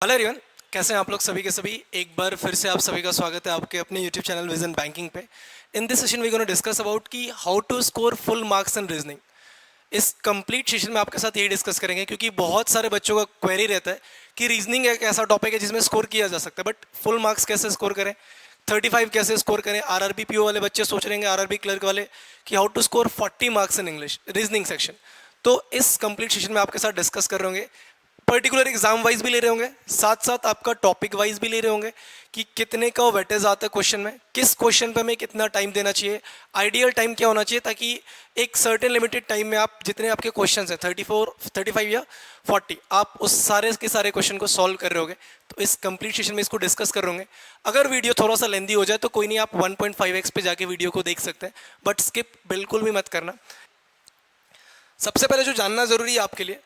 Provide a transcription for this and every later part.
Hello everyone, कैसे हैं आप लोग सभी के सभी। एक बार फिर से आप सभी का स्वागत है आपके अपने यूट्यूब चैनल विजन बैंकिंग पे। In this session we gonna discuss about कि how to score full marks in reasoning. इस कंप्लीट सेशन में आपके साथ यही डिस्कस करेंगे क्योंकि बहुत सारे बच्चों का क्वेरी रहता है कि रीजनिंग एक ऐसा टॉपिक है जिसमें स्कोर किया जा सकता है, बट फुल मार्क्स कैसे स्कोर करें, 35 कैसे स्कोर करें। आरआरबी पीओ वाले बच्चे सोच रहे हैं, आरआरबी क्लर्क वाले, कि how to score 40 marks in English reasoning section. तो इस कंप्लीट सेशन में आपके साथ डिस्कस कर रहे होंगे, पर्टिकुलर एग्जाम वाइज भी ले रहे होंगे, साथ साथ आपका टॉपिक वाइज भी ले रहे होंगे कि कितने का वेटेज आता है क्वेश्चन में, किस क्वेश्चन पे हमें कितना टाइम देना चाहिए, आइडियल टाइम क्या होना चाहिए, ताकि एक सर्टेन लिमिटेड टाइम में आप जितने आपके क्वेश्चन हैं 34 35 या 40 आप उस सारे के सारे क्वेश्चन को सॉल्व कर रहे होगे। तो इस कंप्लीट सेशन में इसको डिस्कस कर रहे होंगे। अगर वीडियो थोड़ा सा लेंदी हो जाए तो कोई नहीं, आप 1.5x पे जाके वीडियो को देख सकते हैं, बट स्किप बिल्कुल भी मत करना। सबसे पहले जो जानना जरूरी है आपके लिए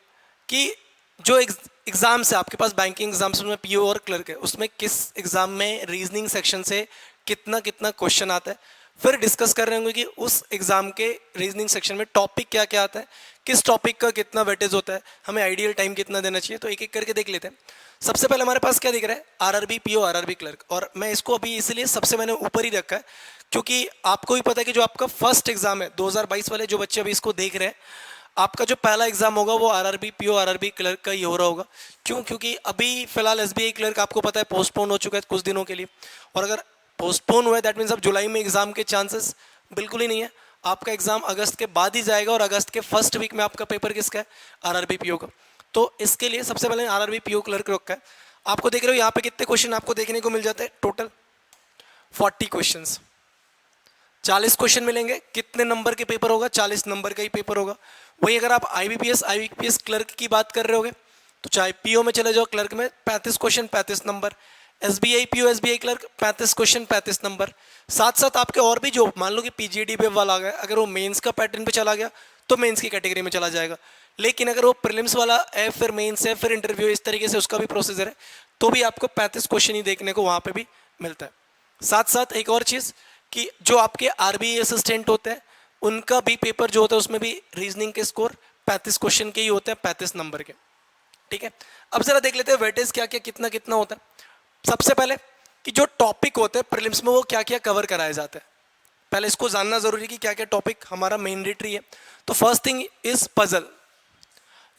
कि जो एग्जाम्स है आपके पास, बैंकिंग एग्जाम्स में पीओ और क्लर्क है, उसमें किस एग्जाम में रीजनिंग सेक्शन से कितना कितना क्वेश्चन आता है। फिर डिस्कस कर रहे होंगे कि उस एग्जाम के रीजनिंग सेक्शन में टॉपिक क्या क्या आता है, किस टॉपिक का कितना वेटेज होता है, हमें आइडियल टाइम कितना देना चाहिए। तो एक एक करके देख लेते हैं। सबसे पहले हमारे पास क्या दिख रहा है, आरआरबी पीओ आरआरबी क्लर्क, और मैं इसको अभी इसलिए सबसे मैंने ऊपर ही रखा है क्योंकि आपको भी पता है कि जो आपका फर्स्ट एग्जाम है 2022 वाले जो बच्चे अभी इसको देख रहे हैं, आपका जो पहला एग्जाम होगा वो आरआरबी पीओ आरआरबी क्लर्क का ही हो रहा होगा। क्यों? क्योंकि अभी फिलहाल एसबीआई क्लर्क आपको पता है पोस्टपोन हो चुका है कुछ दिनों के लिए, और अगर पोस्टपोन हुआ है दैट मीन्स अब जुलाई में एग्जाम के चांसेस बिल्कुल ही नहीं है। आपका एग्जाम अगस्त के बाद ही जाएगा, और अगस्त के फर्स्ट वीक में आपका पेपर किसका है, आरआरबी पीओ का। तो इसके लिए सबसे पहले आरआरबी पीओ क्लर्क रखा है। आपको देख रहे हो यहाँ पे कितने क्वेश्चन आपको देखने को मिल जाते हैं, टोटल 40 क्वेश्चन, 40 क्वेश्चन मिलेंगे। कितने नंबर के पेपर होगा, 40 नंबर का ही पेपर होगा। वही अगर आप आईबीपीएस क्लर्क की बात कर रहे होगे तो चाहे पीओ में चले जाओ, क्लर्क में 35 question 35 number, SBI PO SBI clerk 35 question 35 number. साथ साथ आपके और भी जो मान लो कि पीजीडी वेब वाला आ गया, अगर वो मेंस का पैटर्न पे चला गया तो मेंस की कैटेगरी में चला जाएगा। लेकिन अगर वो प्रीलिम्स वाला है, फिर मेंस है, फिर इंटरव्यू, इस तरीके से उसका भी प्रोसीजर है, तो भी आपको 35 क्वेश्चन ही देखने को वहाँ पे भी मिलता है। साथ साथ एक और चीज़ कि जो आपके आरबीआई असिस्टेंट होते हैं उनका भी पेपर जो होता है उसमें भी रीजनिंग के स्कोर 35 क्वेश्चन के ही होते हैं, 35 नंबर के। ठीक है, अब जरा देख लेते हैं वेटेज क्या क्या कितना कितना होता है। सबसे पहले कि जो टॉपिक होते हैं प्रीलिम्स में वो क्या क्या कवर कराए जाते हैं, पहले इसको जानना जरूरी है कि क्या क्या टॉपिक हमारा मैंडेटरी है। तो फर्स्ट थिंग इज पजल,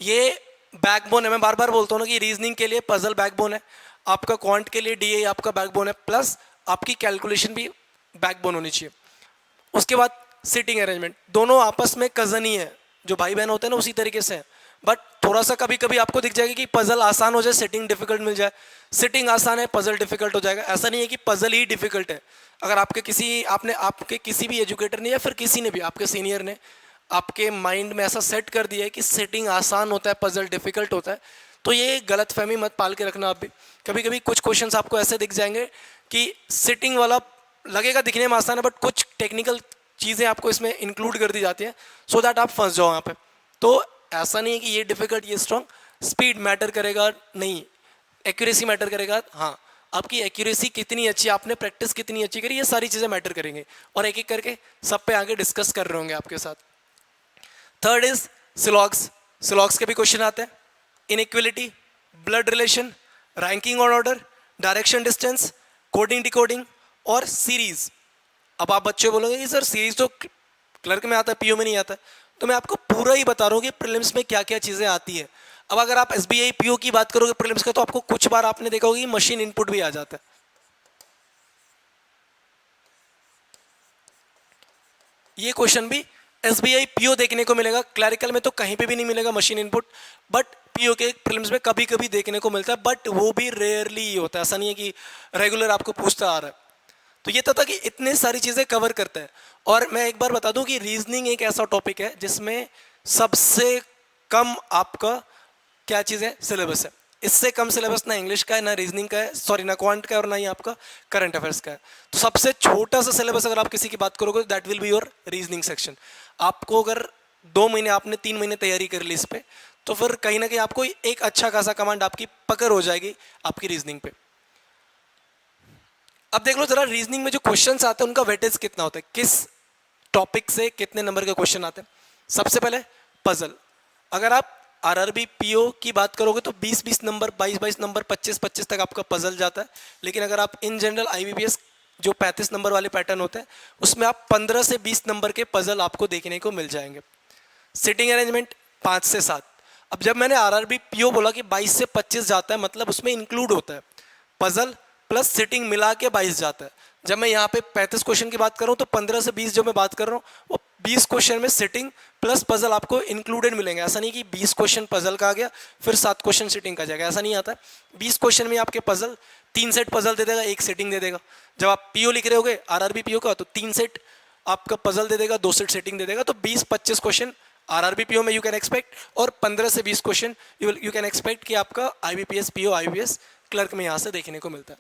ये बैकबोन है। मैं बार बार बोलता हूँ ना कि रीजनिंग के लिए पजल बैकबोन है, आपका क्वांट के लिए डीए आपका बैकबोन है, प्लस आपकी कैलकुलेशन भी बैकबोन होनी चाहिए। उसके बाद सिटिंग अरेंजमेंट, दोनों आपस में कजन ही है, जो भाई बहन होते हैं ना उसी तरीके से है, बट थोड़ा सा कभी कभी आपको दिख जाएगा कि पजल आसान हो जाए सिटिंग डिफिकल्ट मिल जाए, सिटिंग आसान है पजल डिफिकल्ट हो जाएगा। ऐसा नहीं है कि पजल ही डिफिकल्ट है। अगर आपके किसी भी एजुकेटर ने या फिर किसी ने भी आपके सीनियर ने आपके माइंड में ऐसा सेट कर दिया है कि सिटिंग आसान होता है पजल डिफिकल्ट होता है, तो ये गलत फहमी मत पाल के रखना। आप भी कभी कभी कुछ क्वेश्चंस आपको ऐसे दिख जाएंगे कि सिटिंग वाला लगेगा दिखने में आसान है, बट कुछ टेक्निकल चीज़ें आपको इसमें इंक्लूड कर दी जाती हैं सो दैट आप फंस जाओ यहाँ पे। तो ऐसा नहीं है कि ये डिफिकल्ट ये स्ट्रॉन्ग, स्पीड मैटर करेगा नहीं, एक्यूरेसी मैटर करेगा। हाँ, आपकी एक्यूरेसी कितनी अच्छी, आपने प्रैक्टिस कितनी अच्छी करी, ये सारी चीज़ें मैटर करेंगे, और एक एक करके सब पे आगे डिस्कस कर रहे होंगे आपके साथ। थर्ड इज सिलॉग्स, सिलॉग्स के भी क्वेश्चन आते हैं। इनइक्वलिटी, ब्लड रिलेशन, रैंकिंग और order, direction distance, coding decoding और सीरीज। अब आप बच्चे बोलोगे कि सर सीरीज तो क्लर्क में आता है पीओ में नहीं आता, तो मैं आपको पूरा ही बता रहा हूँ कि प्रीलिम्स में क्या क्या चीज़ें आती है। अब अगर आप एसबीआई पीओ की बात करोगे प्रीलिम्स का, तो आपको कुछ बार आपने देखा होगा कि मशीन इनपुट भी आ जाता है। ये क्वेश्चन भी एसबीआई पीओ देखने को मिलेगा, क्लरिकल में तो कहीं पे भी नहीं मिलेगा मशीन इनपुट, बट पीओ के प्रीलिम्स में कभी कभी देखने को मिलता है, बट वो भी रेयरली होता है, ऐसा नहीं है कि रेगुलर आपको पूछता आ रहा है। तो ये था कि इतने सारी चीज़ें कवर करता है। और मैं एक बार बता दूं कि रीजनिंग एक ऐसा टॉपिक है जिसमें सबसे कम आपका क्या चीज़ है, सिलेबस है। इससे कम सिलेबस ना इंग्लिश का है, ना रीजनिंग का है, सॉरी ना क्वांट का है, और ना ही आपका करंट अफेयर्स का है। तो सबसे छोटा सा सिलेबस अगर आप किसी की बात करोगे that will be your reasoning section. आपको अगर 2 महीने आपने 3 महीने तैयारी कर ली इस पर, तो फिर कहीं ना कहीं आपको एक अच्छा खासा कमांड आपकी पकड़ हो जाएगी आपकी रीजनिंग पे। अब देख लो जरा रीजनिंग में जो क्वेश्चंस आते हैं उनका वेटेज कितना होता है, किस टॉपिक से कितने नंबर के क्वेश्चन आते हैं। सबसे पहले पजल, अगर आप आरआरबी पीओ की बात करोगे तो 20-20 नंबर, 22-22 नंबर, 25-25 तक आपका पजल जाता है। लेकिन अगर आप इन जनरल आईबीपीएस जो 35 नंबर वाले पैटर्न होते हैं उसमें आप 15 से 20 नंबर के पजल आपको देखने को मिल जाएंगे। सिटिंग अरेंजमेंट 5 से 7। अब जब मैंने आरआरबी पीओ बोला कि 22 से 25 जाता है, मतलब उसमें इंक्लूड होता है पजल प्लस सिटिंग मिला के 22 जाता है। जब मैं यहाँ पे 35 क्वेश्चन की बात कर रहा हूँ तो 15 से 20 जो मैं बात कर रहा हूँ वो 20 क्वेश्चन में सिटिंग प्लस पजल आपको इंक्लूडेड मिलेंगे। ऐसा नहीं कि 20 क्वेश्चन पजल का आ गया फिर 7 क्वेश्चन सिटिंग का जाएगा, ऐसा नहीं आता है। 20 क्वेश्चन में आपके पजल 3 सेट पजल दे देगा, 1 सिटिंग दे देगा। जब आप पीओ लिख रहे होगे आरआरबी पीओ का तो 3 सेट आपका पजल दे देगा, 2 सेट सिटिंग दे देगा। तो 20-25 क्वेश्चन आरआरबी पीओ में यू कैन एक्सपेक्ट, और 15 से 20 क्वेश्चन यू कैन एक्सपेक्ट कि आपका आईबीपीएस पीओ आईबीपीएस क्लर्क में यहाँ से देखने को मिलता है।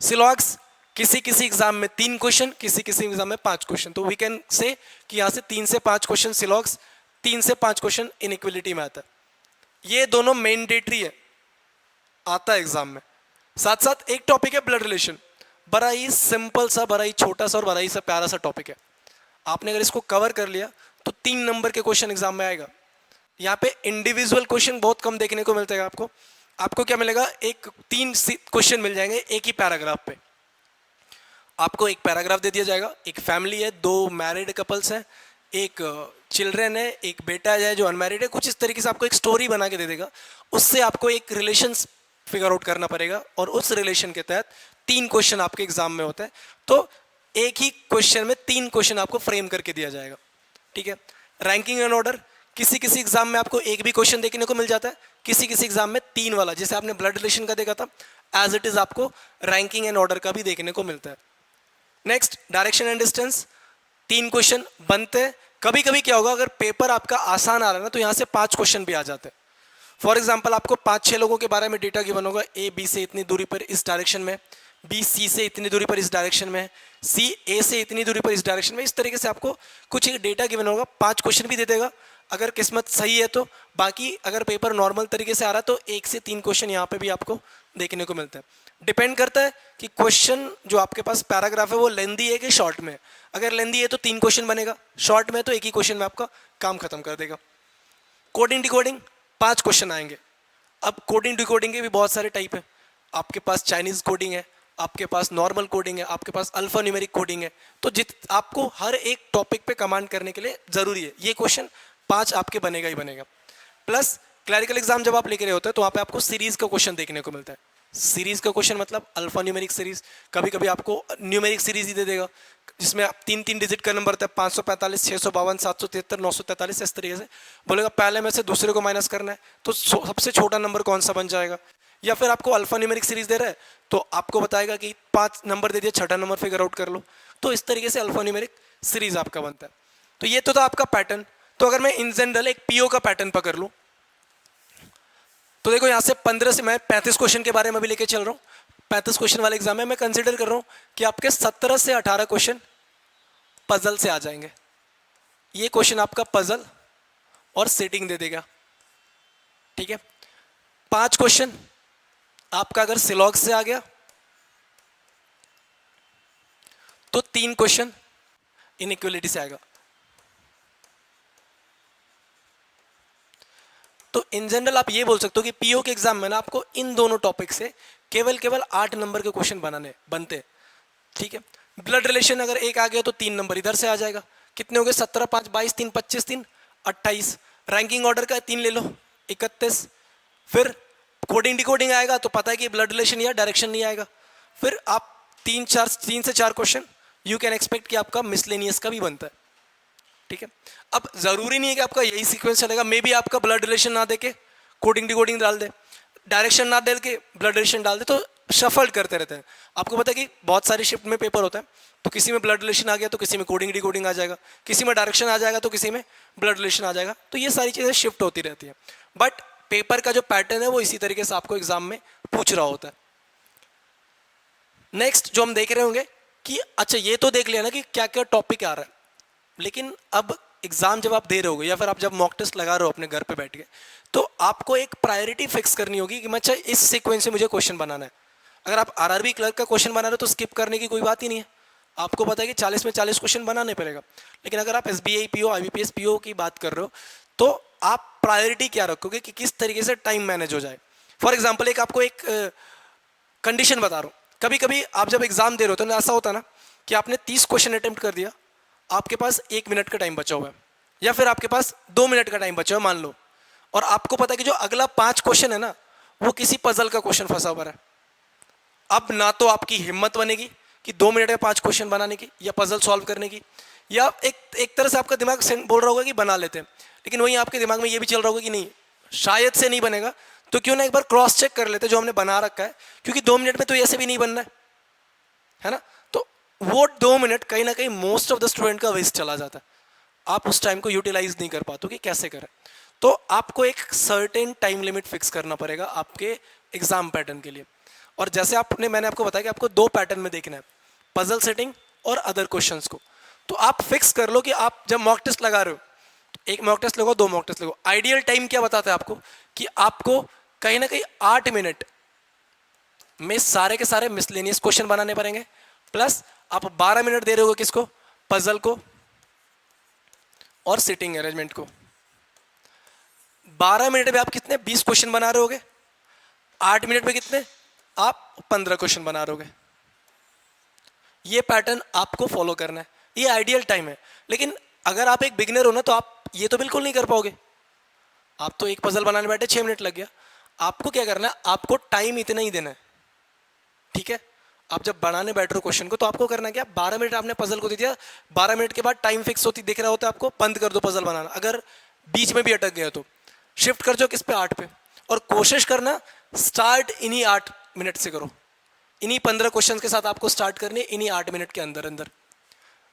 सिलॉग्स किसी किसी एग्जाम में 3 क्वेश्चन, किसी किसी एग्जाम में 5 क्वेश्चन। तो वी कैन से कि यहाँ से 3 से 5 क्वेश्चन सिलॉग्स, 3 से 5 क्वेश्चन इनइक्वलिटी में आता है। ये दोनों मैंडेटरी है, आता है एग्जाम में। साथ साथ एक टॉपिक है ब्लड रिलेशन, बड़ा ही सिंपल सा, बड़ा ही छोटा सा और बड़ा ही सा प्यारा सा टॉपिक है। आपने अगर इसको कवर कर लिया तो 3 नंबर के क्वेश्चन एग्जाम में आएगा। यहाँ पे इंडिविजुअल क्वेश्चन बहुत कम देखने को मिलता है आपको। आपको क्या मिलेगा, 3 क्वेश्चन मिल जाएंगे एक ही पैराग्राफ पे। आपको एक पैराग्राफ दे दिया जाएगा, एक फैमिली है, 2 मैरिड कपल्स हैं, एक चिल्ड्रन है, एक बेटा है जो अनमैरिड है। कुछ इस तरीके से आपको एक स्टोरी बना के दे देगा, उससे आपको एक रिलेशन फिगर आउट करना पड़ेगा और उस रिलेशन के तहत 3 क्वेश्चन आपके एग्जाम में होता है। तो एक ही क्वेश्चन में 3 क्वेश्चन आपको फ्रेम करके दिया जाएगा, ठीक है। रैंकिंग एंड ऑर्डर, किसी किसी एग्जाम में आपको एक भी क्वेश्चन देखने को मिल जाता है, किसी किसी एग्जाम में 3 वाला, जैसे आपने ब्लड रिलेशन का देखा था, एज इट इज आपको रैंकिंग एंड ऑर्डर का भी देखने को मिलता है। Next direction and distance, 3 question बनते हैं। कभी कभी क्या होगा, अगर पेपर आपका आसान आ रहा है ना तो यहाँ से 5 क्वेश्चन भी आ जाते हैं। फॉर एग्जाम्पल आपको 5-6 लोगों के बारे में डेटा गिवन होगा, ए बी से इतनी दूरी पर इस डायरेक्शन में, बी सी से इतनी दूरी पर इस डायरेक्शन में, सी ए से इतनी दूरी पर इस डायरेक्शन में। इस तरीके से आपको कुछ एक डेटा गिवन होगा, 5 क्वेश्चन भी दे देगा अगर किस्मत सही है तो। बाकी अगर पेपर नॉर्मल तरीके से आ रहा है तो 1 से 3 क्वेश्चन यहाँ पे भी आपको देखने को मिलता है। डिपेंड करता है कि क्वेश्चन जो आपके पास पैराग्राफ है वो लेंदी है कि शॉर्ट में। अगर लेंदी है तो 3 क्वेश्चन बनेगा, शॉर्ट में तो एक ही क्वेश्चन में आपका काम खत्म कर देगा। कोडिंग डिकोडिंग 5 क्वेश्चन आएंगे। अब कोडिंग डिकोडिंग के भी बहुत सारे टाइप है। आपके पास चाइनीज कोडिंग है, आपके पास नॉर्मल कोडिंग है, आपके पास अल्फा न्यूमेरिक कोडिंग है। तो आपको हर एक टॉपिक पे कमांड करने के लिए जरूरी है ये क्वेश्चन 5 आपके बनेगा ही बनेगा। प्लस क्लरिकल एग्जाम जब आप लिख रहे होते हैं तो वहाँ पे आपको सीरीज का क्वेश्चन देखने को मिलता है। सीरीज का क्वेश्चन मतलब अल्फा न्यूमेरिक सीरीज, कभी कभी आपको न्यूमेरिक सीरीज ही दे देगा जिसमें आप 3-3 डिजिट का नंबर होता है, 545, 652, 773, 943, इस तरीके से बोलेगा। पहले में से दूसरे को माइनस करना है तो सबसे छोटा नंबर कौन सा बन जाएगा। या फिर आपको अल्फा न्यूमेरिक सीरीज दे रहा है तो आपको बताएगा कि 5 नंबर दे दिया, छठा नंबर फिगर आउट कर लो। तो इस तरीके से अल्फा न्यूमेरिक सीरीज आपका बनता है। तो ये तो था आपका पैटर्न। तो अगर मैं इन जनरल एक पीओ का पैटर्न पकड़ लूँ तो देखो यहाँ से 15 से मैं 35 क्वेश्चन के बारे में भी लेके चल रहा हूँ। 35 क्वेश्चन वाले एग्जाम में मैं कंसिडर कर रहा हूँ कि आपके 17 से 18 क्वेश्चन पजल से आ जाएंगे। ये क्वेश्चन आपका पजल और सेटिंग दे देगा, ठीक है। 5 क्वेश्चन आपका अगर सिलॉग से आ गया तो 3 क्वेश्चन इनइक्वलिटी से आएगा। तो इन जनरल आप ये बोल सकते हो कि पीओ के एग्जाम में ना आपको इन दोनों टॉपिक से केवल 8 नंबर के क्वेश्चन बनते, ठीक है। ब्लड रिलेशन अगर एक आ गया तो 3 नंबर इधर से आ जाएगा। कितने हो गए, 17, 5, 22, 3, 25, 3, 28। रैंकिंग ऑर्डर का 3 ले लो, 31। फिर कोडिंग डिकोडिंग आएगा तो पता है कि ब्लड रिलेशन या डायरेक्शन नहीं आएगा। फिर आप 3 से 4 क्वेश्चन यू कैन एक्सपेक्ट कि आपका मिसलेनियस का भी बनता है, ठीक है। अब जरूरी नहीं है कि आपका यही सीक्वेंस चलेगा। मे बी आपका ब्लड रिलेशन ना देके कोडिंग डिकोडिंग डाल दे, डायरेक्शन ना दे के ब्लड रिलेशन डाल दे, तो शफल करते रहते हैं। आपको पता है कि बहुत सारी शिफ्ट में पेपर होता है तो किसी में ब्लड रिलेशन आ गया तो किसी में कोडिंग डिकोडिंग आ जाएगा, किसी में डायरेक्शन आ जाएगा तो किसी में ब्लड रिलेशन आ जाएगा। तो ये सारी चीज़ें शिफ्ट होती रहती है। बट पेपर का जो पैटर्न है वो इसी तरीके से आपको एग्जाम में पूछ रहा होता है। नेक्स्ट जो हम देख रहे होंगे कि अच्छा ये तो देख लिया ना कि क्या क्या टॉपिक आ रहा है, लेकिन अब एग्जाम जब आप दे रहे होगे या फिर आप जब मॉक टेस्ट लगा रहे हो अपने घर पे बैठ के, तो आपको एक प्रायोरिटी फिक्स करनी होगी कि मैं अच्छा इस सीक्वेंस से मुझे क्वेश्चन बनाना है। अगर आप आरआरबी क्लर्क का क्वेश्चन बना रहे हो तो स्किप करने की कोई बात ही नहीं है। आपको पता है कि 40 में 40 क्वेश्चन बनाने पड़ेगा। लेकिन अगर आप एसबीआई पीओ, आईबीपीएस पीओ की बात कर रहे हो तो आप प्रायोरिटी क्या रखोगे कि किस तरीके से टाइम मैनेज हो जाए। फॉर एग्जाम्पल एक आपको एक कंडीशन बता रहा हूँ, कभी कभी आप जब एग्जाम दे रहे हो तो ऐसा होता है ना कि आपने 30 क्वेश्चन अटेम्प्ट कर दिया, आपके पास 1 मिनट का टाइम बचा हुआ है या फिर आपके पास 2 मिनट का टाइम बचा हुआ है मान लो, और आपको पता है कि जो अगला 5 क्वेश्चन है ना वो किसी पजल का क्वेश्चन फंसा हुआ है। अब ना तो आपकी हिम्मत बनेगी कि 2 मिनट में 5 क्वेश्चन बनाने की या पजल सॉल्व करने की, या एक तरह से आपका दिमाग बोल रहा होगा कि बना लेते हैं, लेकिन वहीं आपके दिमाग में ये भी चल रहा होगा कि नहीं शायद से नहीं बनेगा, तो क्यों ना एक बार क्रॉस चेक कर लेते जो हमने बना रखा है, क्योंकि 2 मिनट में तो ऐसे भी नहीं बनना है ना। तो वो 2 मिनट कहीं ना कहीं मोस्ट ऑफ द स्टूडेंट का वेस्ट चला जाता है, आप उस टाइम को यूटिलाइज नहीं कर पाते कि कैसे करें। तो आपको एक सर्टेन टाइम लिमिट फिक्स करना पड़ेगा आपके एग्जाम पैटर्न के लिए। और जैसे मैंने आपको बताया कि आपको 2 पैटर्न में देखना है, पजल सेटिंग और अदर क्वेश्चंस को। तो आप फिक्स कर लो कि आप जब मॉक टेस्ट लगा रहे हो, एक मॉक टेस्ट लगो, 2 मॉक टेस्ट लगो, आइडियल टाइम क्या बताता है आपको कि आपको कहीं ना कहीं 8 मिनट में सारे के सारे मिसलेनियस क्वेश्चन बनाने पड़ेंगे, प्लस आप 12 मिनट दे रहे हो किसको, पजल को और सिटिंग अरेंजमेंट को। 12 मिनट में आप कितने 20 क्वेश्चन बना रहे होगे, 8 मिनट में कितने आप 15 क्वेश्चन बना रहे होगे। ये पैटर्न आपको फॉलो करना है, ये आइडियल टाइम है। लेकिन अगर आप एक बिगिनर हो ना तो आप ये तो बिल्कुल नहीं कर पाओगे। आप तो एक पजल बनाने बैठे 6 मिनट लग गया, आपको क्या करना है, आपको टाइम इतना ही देना है, ठीक है। आप जब बनाने बैठ रहे हो क्वेश्चन को तो आपको करना क्या, 12 मिनट आपने पजल को दे दिया, 12 मिनट के बाद टाइम फिक्स होती दिख रहा होता है आपको, बंद कर दो पजल बनाना। अगर बीच में भी अटक गया तो शिफ्ट कर जाओ किस पे, 8 पे, और कोशिश करना स्टार्ट इन्हीं 8 मिनट से करो, इन्हीं 15 क्वेश्चन के साथ आपको स्टार्ट करनी है, इन्हीं 8 मिनट के अंदर अंदर।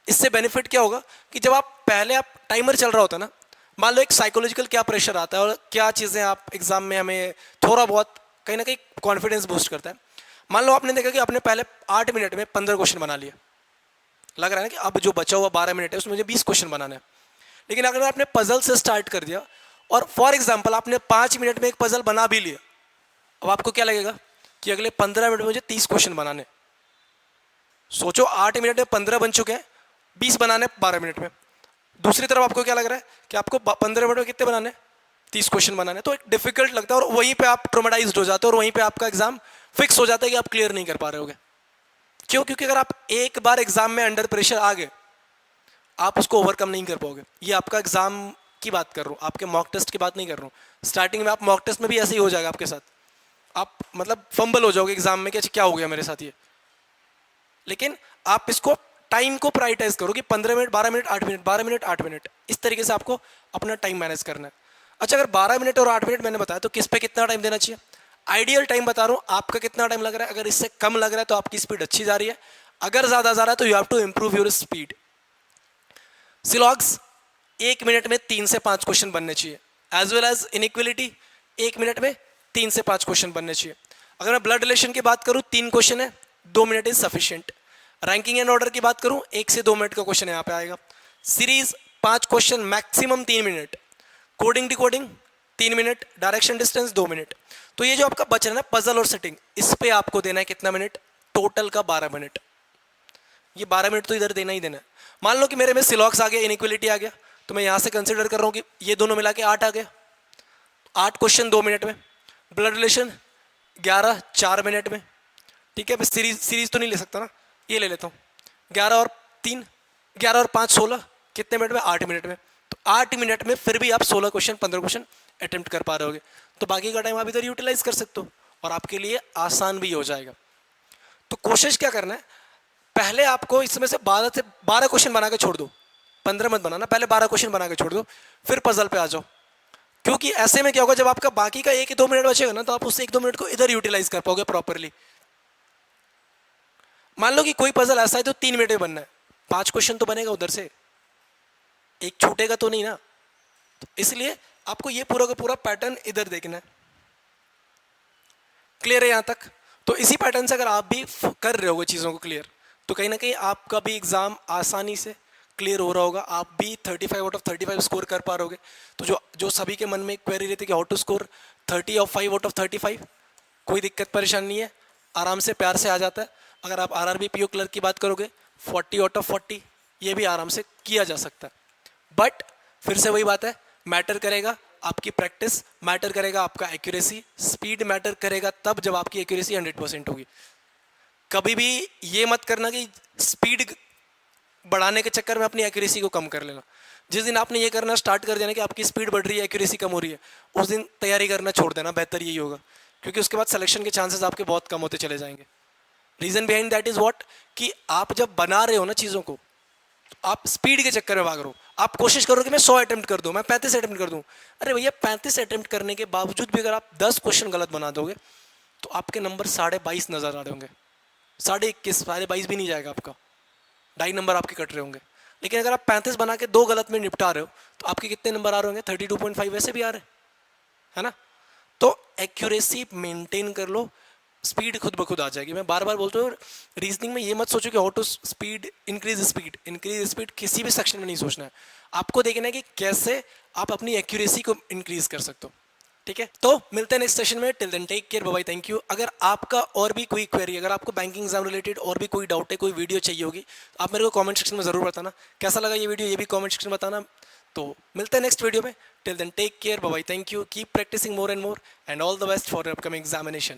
इससे बेनिफिट क्या होगा कि जब आप पहले आप टाइमर चल रहा होता है ना, मान लो एक साइकोलॉजिकल क्या प्रेशर आता है और क्या चीज़ें आप एग्जाम में हमें थोड़ा बहुत कहीं ना कहीं कॉन्फिडेंस बूस्ट करता है। मान लो आपने देखा कि आपने पहले 8 मिनट में 15 क्वेश्चन बना लिया, लग रहा है ना कि अब जो बचा हुआ 12 मिनट है उसमें मुझे 20 क्वेश्चन बनाना है। लेकिन अगर आपने पजल से स्टार्ट कर दिया और फॉर एग्जाम्पल आपने 5 मिनट में एक पजल बना भी लिया, अब आपको क्या लगेगा कि अगले 15 मिनट में मुझे 30 क्वेश्चन बनाने। सोचो 8 मिनट में 15 बन चुके हैं, 20 बनाने 12 मिनट में। दूसरी तरफ आपको क्या लग रहा है कि आपको 15 मिनट में कितने बनाने, 30 क्वेश्चन बनाने। तो एक डिफिकल्ट लगता है और वहीं पे आप ट्रोमेटाइज्ड हो जाते हो और वहीं पे आपका एग्जाम फिक्स हो जाता है कि आप क्लियर नहीं कर पा रहे होगे। क्यों? क्योंकि अगर आप एक बार एग्जाम में अंडर प्रेशर आ गए, आप उसको ओवरकम नहीं कर पाओगे। ये आपका एग्जाम की बात कर रहा हूँ, आपके मॉक टेस्ट की बात नहीं कर रहा हूँ। स्टार्टिंग में आप मॉक टेस्ट में भी ऐसे ही हो जाएगा आपके साथ, आप मतलब फंबल हो जाओगे एग्जाम में कि अच्छा क्या हो गया मेरे साथ ये। लेकिन आप इसको टाइम को प्रायोरिटाइज करो कि 15 minute, 12 minute, 8 minute, 12 minute, 8 minute, इस तरीके से आपको अपना टाइम मैनेज करना है। अच्छा, अगर 12 मिनट और 8 मिनट मैंने बताया तो किस पे कितना टाइम देना चाहिए, आइडियल टाइम बता रहा हूँ। आपका कितना टाइम लग रहा है, अगर इससे कम लग रहा है तो आपकी स्पीड अच्छी जा रही है, अगर ज़्यादा जा रहा है तो you have to improve your speed. Syllogisms 1 minute में 3 से 5 क्वेश्चन बनने चाहिए, as well as inequality 1 minute में 3 से 5 क्वेश्चन बनने चाहिए। अगर मैं ब्लड रिलेशन की बात करूँ 3 क्वेश्चन है, 2 minute is sufficient. Ranking and order की बात करूं 1 से 2 मिनट का क्वेश्चन यहाँ पे आएगा। Series 5 question maximum 3 minute. Coding decoding 3 minute. Direction distance 2 minute. तो ये जो आपका बच रहा है ना पजल और सेटिंग, इस पे आपको देना है कितना मिनट, टोटल का 12 मिनट। ये 12 मिनट तो इधर देना ही देना है। मान लो कि मेरे में सिलॉक्स आ गया, इनइक्वलिटी आ गया, तो मैं यहाँ से कंसिडर कर रहा हूँ कि ये दोनों मिला के 8 आ गया, 8 क्वेश्चन 2 मिनट में। ब्लड रिलेशन 11 4 मिनट में, ठीक है। सीरीज तो नहीं ले सकता ना, ये ले लेता हूँ 11 और 3, 11 और 5 16, कितने मिनट में, 8 मिनट में। तो 8 मिनट में फिर भी आप 16 क्वेश्चन 15 क्वेश्चन अटेम्प्ट कर पा रहे होगे, तो बाकी का टाइम आप इधर यूटिलाइज कर सकते हो और आपके लिए आसान भी हो जाएगा। तो कोशिश क्या करना है, पहले आपको इसमें से 12 क्वेश्चन बना के छोड़ दो, 15 मत बनाना, पहले 12 क्वेश्चन बना के छोड़ दो, फिर पजल पे आ जाओ। क्योंकि ऐसे में क्या होगा, जब आपका बाकी का 1-2 मिनट बचेगा ना, तो आप उस 1-2 मिनट को इधर यूटिलाइज कर पाओगे प्रॉपरली। मान लो कि कोई पजल ऐसा है तो 3 मिनट में बनना है, 5 क्वेश्चन तो बनेगा उधर से, एक छूटेगा तो नहीं ना। तो इसलिए आपको ये पूरा का पूरा पैटर्न इधर देखना है। क्लियर है यहाँ तक? तो इसी पैटर्न से अगर आप भी कर रहे होगे चीज़ों को क्लियर, तो कहीं ना कहीं आपका भी एग्जाम आसानी से क्लियर हो रहा होगा, आप भी 35 आउट ऑफ 35 स्कोर कर पा रहोगे। तो जो सभी के मन में एक क्वेरी रहती है कि how to score 35 out of 35, कोई दिक्कत परेशानी नहीं है, आराम से प्यार से आ जाता है। अगर आप आरआरबी पीओ क्लर्क की बात करोगे 40 आउट ऑफ 40, ये भी आराम से किया जा सकता है। बट फिर से वही बात है, मैटर करेगा आपकी प्रैक्टिस मैटर करेगा, आपका एक्यूरेसी, स्पीड मैटर करेगा तब जब आपकी एक्यूरेसी 100% होगी। कभी भी ये मत करना कि स्पीड बढ़ाने के चक्कर में अपनी एक्यूरेसी को कम कर लेना। जिस दिन आपने ये करना स्टार्ट कर देना कि आपकी स्पीड बढ़ रही है, एक्यूरेसी कम हो रही है, उस दिन तैयारी करना छोड़ देना, बेहतर यही होगा, क्योंकि उसके बाद सिलेक्शन के चांसेस आपके बहुत कम होते चले जाएंगे। Reason behind that is what, कि आप जब बना रहे हो ना चीज़ों को, आप स्पीड के चक्कर में भाग रहे हो। आप कोशिश करो कि मैं 100 अटेम्प्ट कर दूं, मैं 35 अटेम्प्ट कर दूं। अरे भैया 35 अटेम्प्ट करने के बावजूद भी अगर आप 10 क्वेश्चन गलत बना दोगे तो आपके नंबर 22.5 नजर आ रहे होंगे, 21.5, 22.5 भी नहीं जाएगा आपका, 2.5 नंबर आपके कट रहे होंगे। लेकिन अगर आप 35 बना के 2 गलत में निपटा रहे हो तो आपके कितने नंबर आ रहे होंगे? 32.5 वैसे भी आ रहे है ना। तो एक्यूरेसी मेंटेन कर लो, स्पीड खुद ब खुद आ जाएगी। मैं बार बार बोलता हूँ, रीजनिंग में ये मत सोचो कि how to speed increase speed किसी भी सेक्शन में नहीं सोचना है। आपको देखना है कि कैसे आप अपनी एक्यूरेसी को इंक्रीज कर सकते हो। ठीक है, तो मिलते हैं नेक्स्ट सेशन में। Till then take care, bye bye, thank you. अगर आपका और भी कोई क्वेरी, अगर आपको बैंकिंग एग्जाम रिलेटेड और भी कोई डाउट है, कोई वीडियो चाहिए होगी, तो आप मेरे को कमेंट सेक्शन में ज़रूर बताना। कैसा लगा ये वीडियो, ये भी कमेंट सेक्शन में बताना। तो मिलते हैं नेक्स्ट वीडियो में। Till then take care, bye bye, thank you, keep practising more and more, and all the best for your upcoming examination.